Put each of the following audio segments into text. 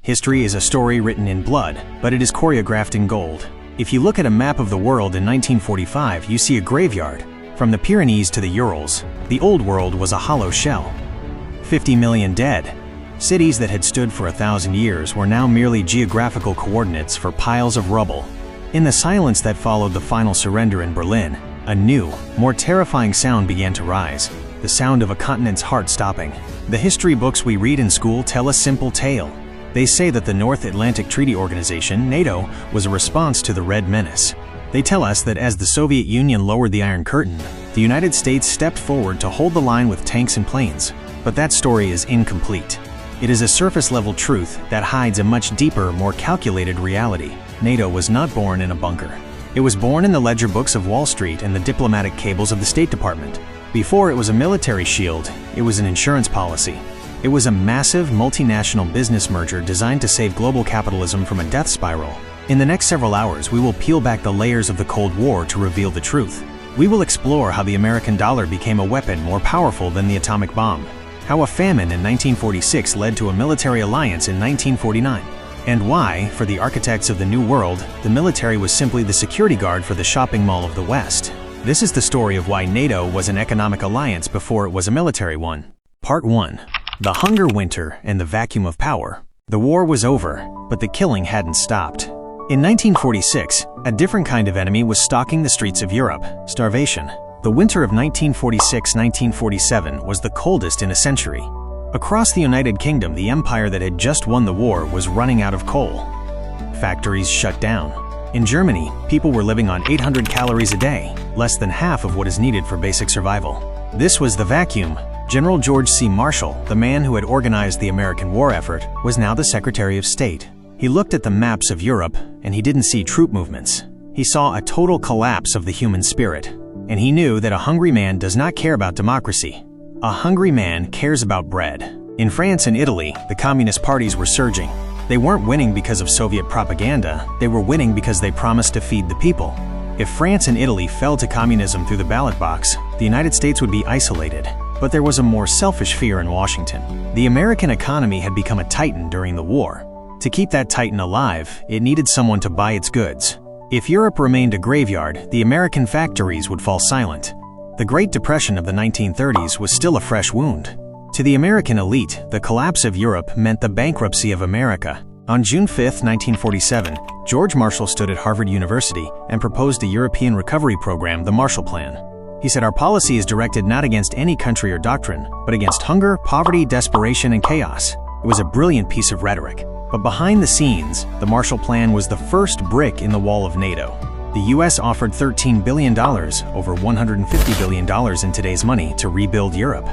History is a story written in blood, but it is choreographed in gold. If you look at a map of the world in 1945, you see a graveyard. From the Pyrenees to the Urals, the old world was a hollow shell. 50 million dead. Cities that had stood for 1,000 years were now merely geographical coordinates for piles of rubble. In the silence that followed the final surrender in Berlin, a new, more terrifying sound began to rise, the sound of a continent's heart stopping. The history books we read in school tell a simple tale. They say that the North Atlantic Treaty Organization, NATO, was a response to the Red Menace. They tell us that as the Soviet Union lowered the Iron Curtain, the United States stepped forward to hold the line with tanks and planes. But that story is incomplete. It is a surface-level truth that hides a much deeper, more calculated reality. NATO was not born in a bunker. It was born in the ledger books of Wall Street and the diplomatic cables of the State Department. Before it was a military shield, it was an insurance policy. It was a massive, multinational business merger designed to save global capitalism from a death spiral. In the next several hours, we will peel back the layers of the Cold War to reveal the truth. We will explore how the American dollar became a weapon more powerful than the atomic bomb, how a famine in 1946 led to a military alliance in 1949, and why, for the architects of the New World, the military was simply the security guard for the shopping mall of the West. This is the story of why NATO was an economic alliance before it was a military one. Part 1. The Hunger Winter and the Vacuum of Power. The war was over, but the killing hadn't stopped. In 1946, a different kind of enemy was stalking the streets of Europe: starvation. The winter of 1946-1947 was the coldest in a century. Across the United Kingdom, the empire that had just won the war was running out of coal. Factories shut down. In Germany, people were living on 800 calories a day, less than half of what is needed for basic survival. This was the vacuum. General George C. Marshall, the man who had organized the American war effort, was now the Secretary of State. He looked at the maps of Europe, and he didn't see troop movements. He saw a total collapse of the human spirit. And he knew that a hungry man does not care about democracy. A hungry man cares about bread. In France and Italy, the communist parties were surging. They weren't winning because of Soviet propaganda, they were winning because they promised to feed the people. If France and Italy fell to communism through the ballot box, the United States would be isolated. But there was a more selfish fear in Washington. The American economy had become a titan during the war. To keep that titan alive, it needed someone to buy its goods. If Europe remained a graveyard, the American factories would fall silent. The Great Depression of the 1930s was still a fresh wound. To the American elite, the collapse of Europe meant the bankruptcy of America. On June 5, 1947, George Marshall stood at Harvard University and proposed a European recovery program, the Marshall Plan. He said, "Our policy is directed not against any country or doctrine, but against hunger, poverty, desperation, and chaos." It was a brilliant piece of rhetoric. But behind the scenes, the Marshall Plan was the first brick in the wall of NATO. The US offered $13 billion, over $150 billion in today's money, to rebuild Europe.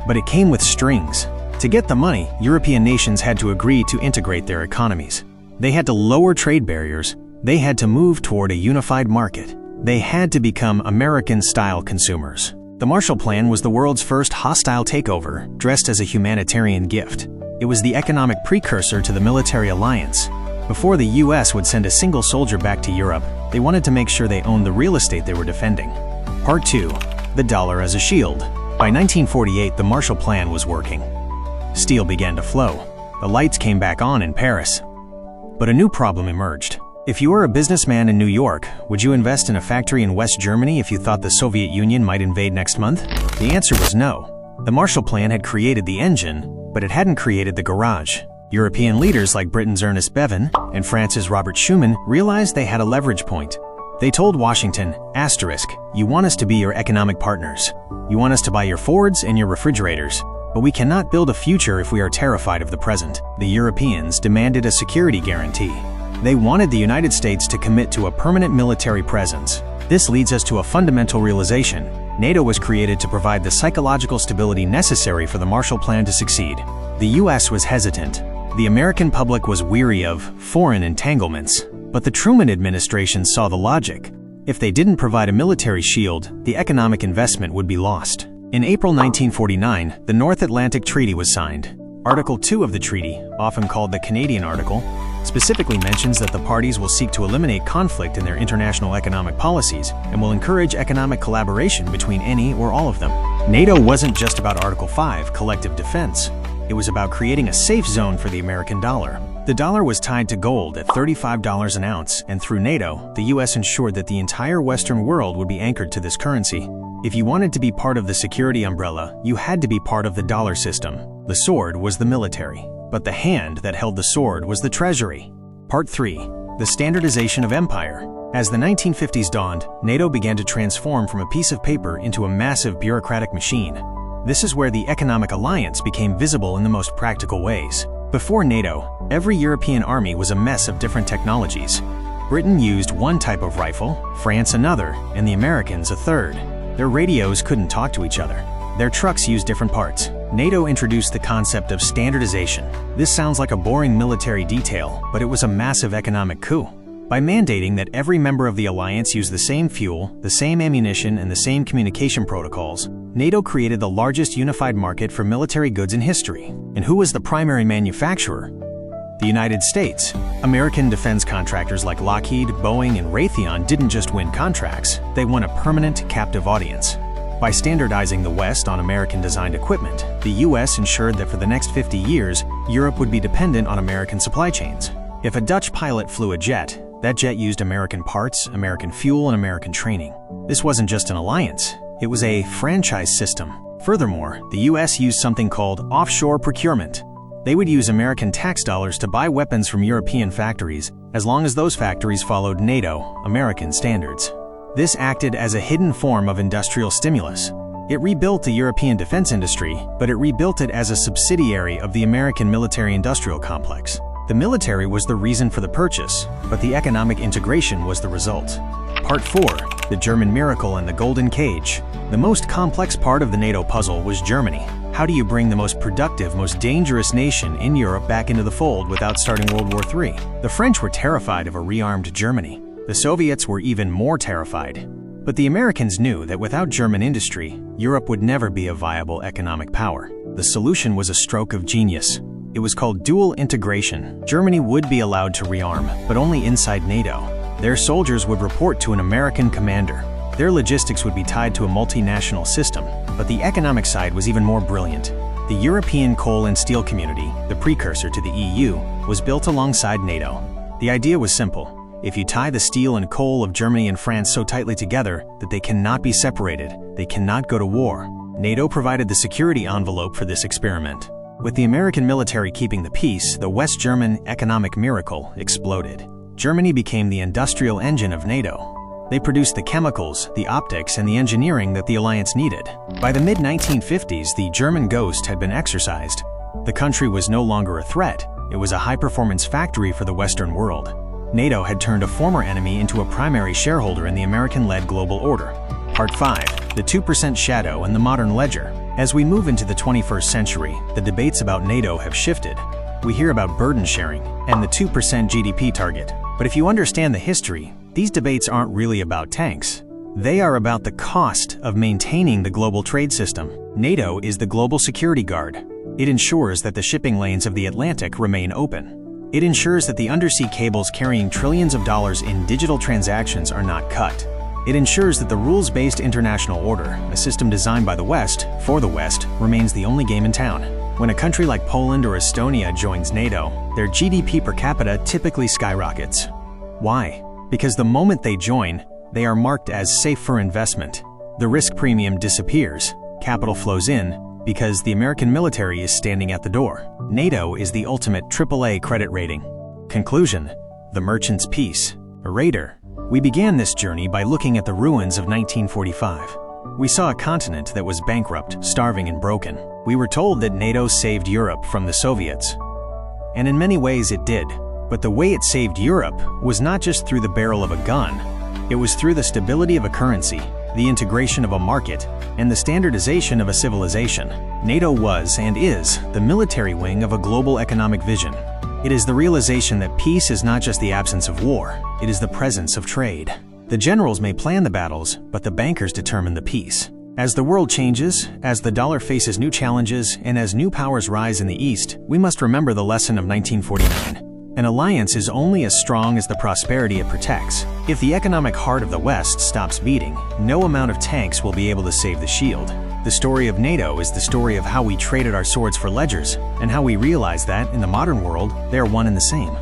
But it came with strings. To get the money, European nations had to agree to integrate their economies. They had to lower trade barriers. They had to move toward a unified market. They had to become American-style consumers. The Marshall Plan was the world's first hostile takeover, dressed as a humanitarian gift. It was the economic precursor to the military alliance. Before the US would send a single soldier back to Europe, they wanted to make sure they owned the real estate they were defending. Part 2. The dollar as a shield. By 1948, the Marshall Plan was working. Steel began to flow. The lights came back on in Paris. But a new problem emerged. If you were a businessman in New York, would you invest in a factory in West Germany if you thought the Soviet Union might invade next month? The answer was no. The Marshall Plan had created the engine, but it hadn't created the garage. European leaders like Britain's Ernest Bevin and France's Robert Schuman realized they had a leverage point. They told Washington, "You want us to be your economic partners. You want us to buy your Fords and your refrigerators. But we cannot build a future if we are terrified of the present." The Europeans demanded a security guarantee. They wanted the United States to commit to a permanent military presence. This leads us to a fundamental realization. NATO was created to provide the psychological stability necessary for the Marshall Plan to succeed. The US was hesitant. The American public was weary of foreign entanglements. But the Truman administration saw the logic. If they didn't provide a military shield, the economic investment would be lost. In April 1949, the North Atlantic Treaty was signed. Article 2 of the treaty, often called the Canadian Article, specifically mentions that the parties will seek to eliminate conflict in their international economic policies and will encourage economic collaboration between any or all of them. NATO wasn't just about Article 5, collective defense. It was about creating a safe zone for the American dollar. The dollar was tied to gold at $35 an ounce, and through NATO, the US ensured that the entire Western world would be anchored to this currency. If you wanted to be part of the security umbrella, you had to be part of the dollar system. The sword was the military, but the hand that held the sword was the treasury. Part 3. The standardization of empire. As the 1950s dawned, NATO began to transform from a piece of paper into a massive bureaucratic machine. This is where the economic alliance became visible in the most practical ways. Before NATO, every European army was a mess of different technologies. Britain used one type of rifle, France another, and the Americans a third. Their radios couldn't talk to each other. Their trucks used different parts. NATO introduced the concept of standardization. This sounds like a boring military detail, but it was a massive economic coup. By mandating that every member of the alliance use the same fuel, the same ammunition, and the same communication protocols, NATO created the largest unified market for military goods in history. And who was the primary manufacturer? The United States. American defense contractors like Lockheed, Boeing, and Raytheon didn't just win contracts, they won a permanent captive audience. By standardizing the West on American-designed equipment, the US ensured that for the next 50 years, Europe would be dependent on American supply chains. If a Dutch pilot flew a jet, that jet used American parts, American fuel, and American training. This wasn't just an alliance, it was a franchise system. Furthermore, the US used something called offshore procurement. They would use American tax dollars to buy weapons from European factories, as long as those factories followed NATO, American standards. This acted as a hidden form of industrial stimulus. It rebuilt the European defense industry, but it rebuilt it as a subsidiary of the American military-industrial complex. The military was the reason for the purchase, but the economic integration was the result. Part 4. The German Miracle and the Golden Cage. The most complex part of the NATO puzzle was Germany. How do you bring the most productive, most dangerous nation in Europe back into the fold without starting World War III? The French were terrified of a rearmed Germany. The Soviets were even more terrified. But the Americans knew that without German industry, Europe would never be a viable economic power. The solution was a stroke of genius. It was called dual integration. Germany would be allowed to rearm, but only inside NATO. Their soldiers would report to an American commander. Their logistics would be tied to a multinational system, but the economic side was even more brilliant. The European coal and steel community, the precursor to the EU, was built alongside NATO. The idea was simple. If you tie the steel and coal of Germany and France so tightly together that they cannot be separated, they cannot go to war. NATO provided the security envelope for this experiment. With the American military keeping the peace, the West German economic miracle exploded. Germany became the industrial engine of NATO. They produced the chemicals, the optics, and the engineering that the alliance needed. By the mid-1950s, the German ghost had been exorcised. The country was no longer a threat. It was a high-performance factory for the Western world. NATO had turned a former enemy into a primary shareholder in the American-led global order. Part 5. The 2% Shadow and the Modern Ledger. As we move into the 21st century, the debates about NATO have shifted. We hear about burden sharing and the 2% GDP target. But if you understand the history, these debates aren't really about tanks. They are about the cost of maintaining the global trade system. NATO is the global security guard. It ensures that the shipping lanes of the Atlantic remain open. It ensures that the undersea cables carrying trillions of dollars in digital transactions are not cut. It ensures that the rules-based international order, a system designed by the West, for the West, remains the only game in town. When a country like Poland or Estonia joins NATO, their GDP per capita typically skyrockets. Why? Because the moment they join, they are marked as safe for investment. The risk premium disappears, capital flows in, because the American military is standing at the door. NATO is the ultimate AAA credit rating. Conclusion: the merchant's peace. A raider. We began this journey by looking at the ruins of 1945. We saw a continent that was bankrupt, starving, and broken. We were told that NATO saved Europe from the Soviets. And in many ways it did. But the way it saved Europe was not just through the barrel of a gun. It was through the stability of a currency, the integration of a market, and the standardization of a civilization. NATO was and is the military wing of a global economic vision. It is the realization that peace is not just the absence of war, it is the presence of trade. The generals may plan the battles, but the bankers determine the peace. As the world changes, as the dollar faces new challenges, and as new powers rise in the East, we must remember the lesson of 1949. An alliance is only as strong as the prosperity it protects. If the economic heart of the West stops beating, no amount of tanks will be able to save the shield. The story of NATO is the story of how we traded our swords for ledgers, and how we realized that, in the modern world, they are one and the same.